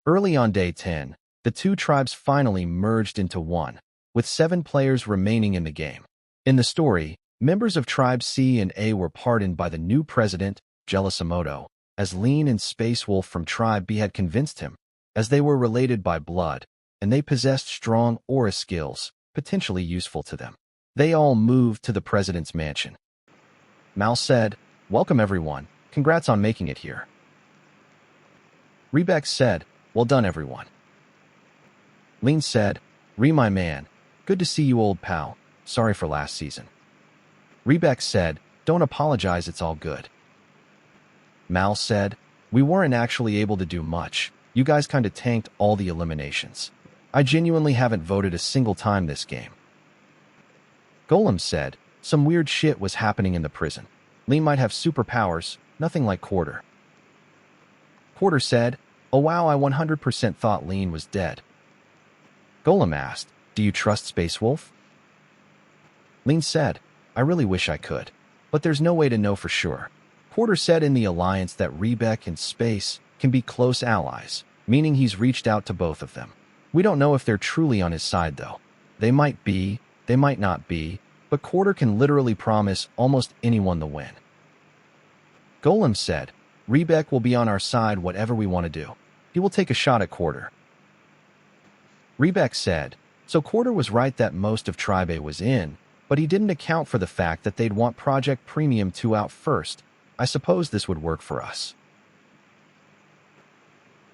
Early on day 10, the two tribes finally merged into one, with 7 players remaining in the game. In the story, members of Tribe C and A were pardoned by the new president, Gelisamoto, as Lean and Space Wolf from Tribe B had convinced him, as they were related by blood, and they possessed strong aura skills, potentially useful to them. They all moved to the president's mansion. Mal said, "Welcome everyone, congrats on making it here." Rebeck said, "Well done everyone." Lean said, "Re my man, good to see you old pal, sorry for last season." Rebeck said, "Don't apologize, it's all good." Mal said, "We weren't actually able to do much, you guys kinda tanked all the eliminations. I genuinely haven't voted a single time this game." Golem said, "Some weird shit was happening in the prison. Lean might have superpowers, nothing like Quarter." Quarter said, "Oh wow, I 100% thought Lean was dead." Golem asked, "Do you trust Space Wolf?" Lean said, "I really wish I could, but there's no way to know for sure." Quarter said in the alliance that Rebeck and Space can be close allies, meaning he's reached out to both of them. We don't know if they're truly on his side though. They might be, they might not be, but Quarter can literally promise almost anyone the win. Golem said, "Rebeck will be on our side whatever we want to do. He will take a shot at Quarter." Rebeck said, "So Quarter was right that most of Tribe A was in, but he didn't account for the fact that they'd want Project Premium 2 out first. I suppose this would work for us."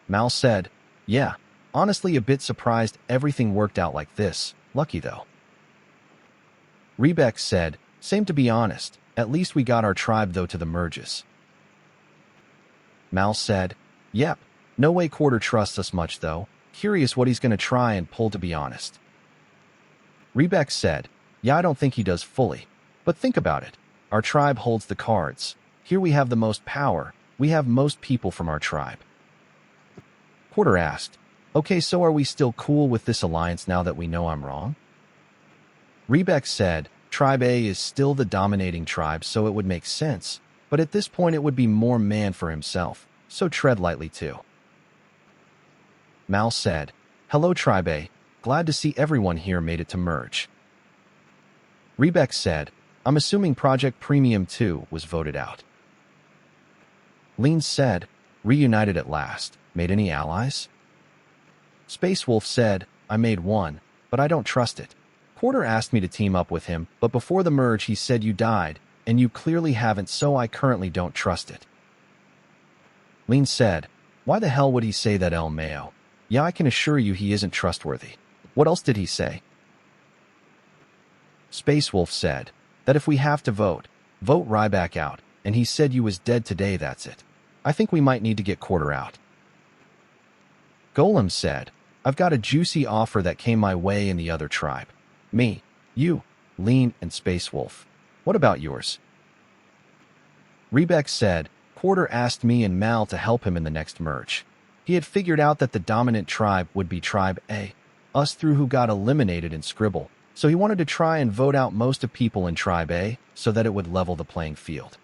Mal said, "Yeah, honestly a bit surprised everything worked out like this, lucky though." Rebeck said, "Same to be honest, at least we got our tribe though to the merges." Mal said, "Yep, no way Quarter trusts us much though, curious what he's gonna try and pull to be honest." Rebeck said, "Yeah, I don't think he does fully, but think about it, our tribe holds the cards. Here we have the most power, we have most people from our tribe." Quarter asked, "Okay, so are we still cool with this alliance now that we know I'm wrong?" Rebeck said, "Tribe A is still the dominating tribe, so it would make sense, but at this point it would be more man for himself, so tread lightly too." Mal said, "Hello Tribe A, glad to see everyone here made it to merge." Rebeck said, "I'm assuming Project Premium 2 was voted out." Lean said, "Reunited at last. Made any allies?" Space Wolf said, "I made one, but I don't trust it. Quarter asked me to team up with him, but before the merge he said you died, and you clearly haven't, so I currently don't trust it." Lean said, "Why the hell would he say that, El Mayo? Yeah, I can assure you he isn't trustworthy. What else did he say?" Space Wolf said, "That if we have to vote, vote Ryback out, and he said you was dead today, that's it. I think we might need to get Quarter out." Golem said, "I've got a juicy offer that came my way in the other tribe. Me, you, Lean, and Space Wolf. What about yours?" Rebeck said, "Quarter asked me and Mal to help him in the next merge. He had figured out that the dominant tribe would be Tribe A, us through who got eliminated in Scribble, so he wanted to try and vote out most of people in Tribe A so that it would level the playing field."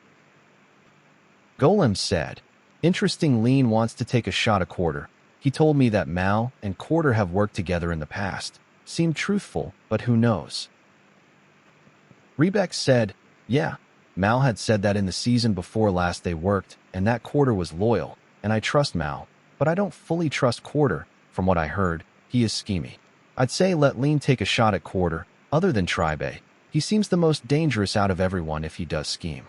Golem said, "Interesting, Lean wants to take a shot at Quarter. He told me that Mal and Quarter have worked together in the past. Seemed truthful, but who knows?" Rebeck said, "Yeah, Mal had said that in the season before last they worked, and that Quarter was loyal, and I trust Mal, but I don't fully trust Quarter. From what I heard, he is schemy. I'd say let Lean take a shot at Quarter. Other than Tribe A, he seems the most dangerous out of everyone if he does scheme."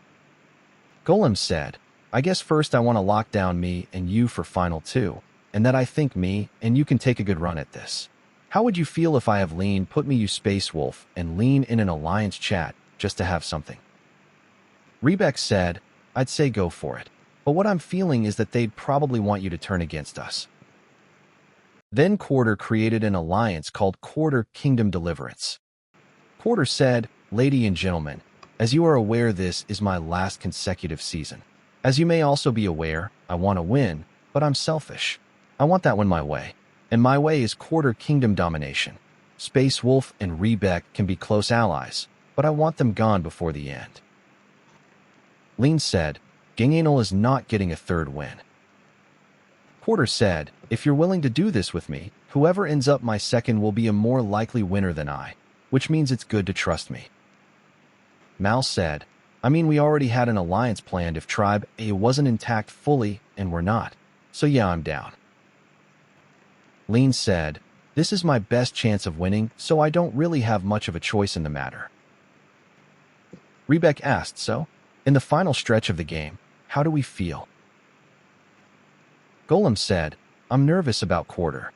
Golem said, "I guess first I want to lock down me and you for Final 2, and that I think me and you can take a good run at this. How would you feel if I have Lean put me, you Space Wolf, and Lean in an alliance chat just to have something?" Rebeck said, "I'd say go for it, but what I'm feeling is that they'd probably want you to turn against us." Then Quarter created an alliance called Quarter Kingdom Deliverance. Quarter said, "Lady and gentlemen, as you are aware, this is my last consecutive season. As you may also be aware, I want to win, but I'm selfish. I want that win my way, and my way is Quarter Kingdom domination. Space Wolf and Rebeck can be close allies, but I want them gone before the end." Lean said, "Ganganol is not getting a third win." Quarter said, If you're willing to do this with me, whoever ends up my second will be a more likely winner than I, which means it's good to trust me. Mal said, I mean, we already had an alliance planned if Tribe A wasn't intact fully, and we're not. So yeah, I'm down. Lean said, this is my best chance of winning, so I don't really have much of a choice in the matter. Rebek asked, so, in the final stretch of the game, how do we feel? Golem said, I'm nervous about quarter.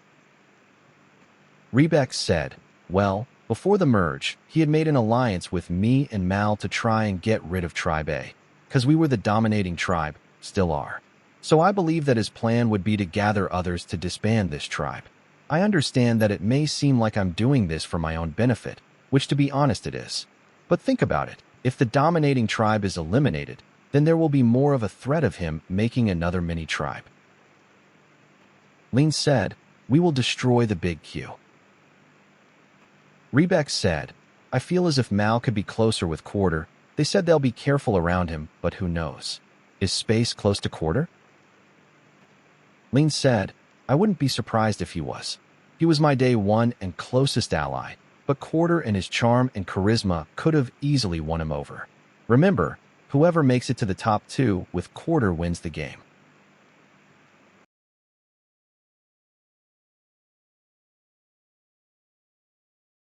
Rebek said, well, before the merge, he had made an alliance with me and Mal to try and get rid of Tribe A, because we were the dominating tribe, still are. So I believe that his plan would be to gather others to disband this tribe. I understand that it may seem like I'm doing this for my own benefit, which to be honest it is. But think about it, if the dominating tribe is eliminated, then there will be more of a threat of him making another mini-tribe. Lean said, we will destroy the big Q. Rebek said, I feel as if Mal could be closer with Quarter. They said they'll be careful around him, but who knows? Is Space close to Quarter? Lean said, I wouldn't be surprised if he was. He was my day one and closest ally, but Quarter and his charm and charisma could have easily won him over. Remember, whoever makes it to the top two with Quarter wins the game.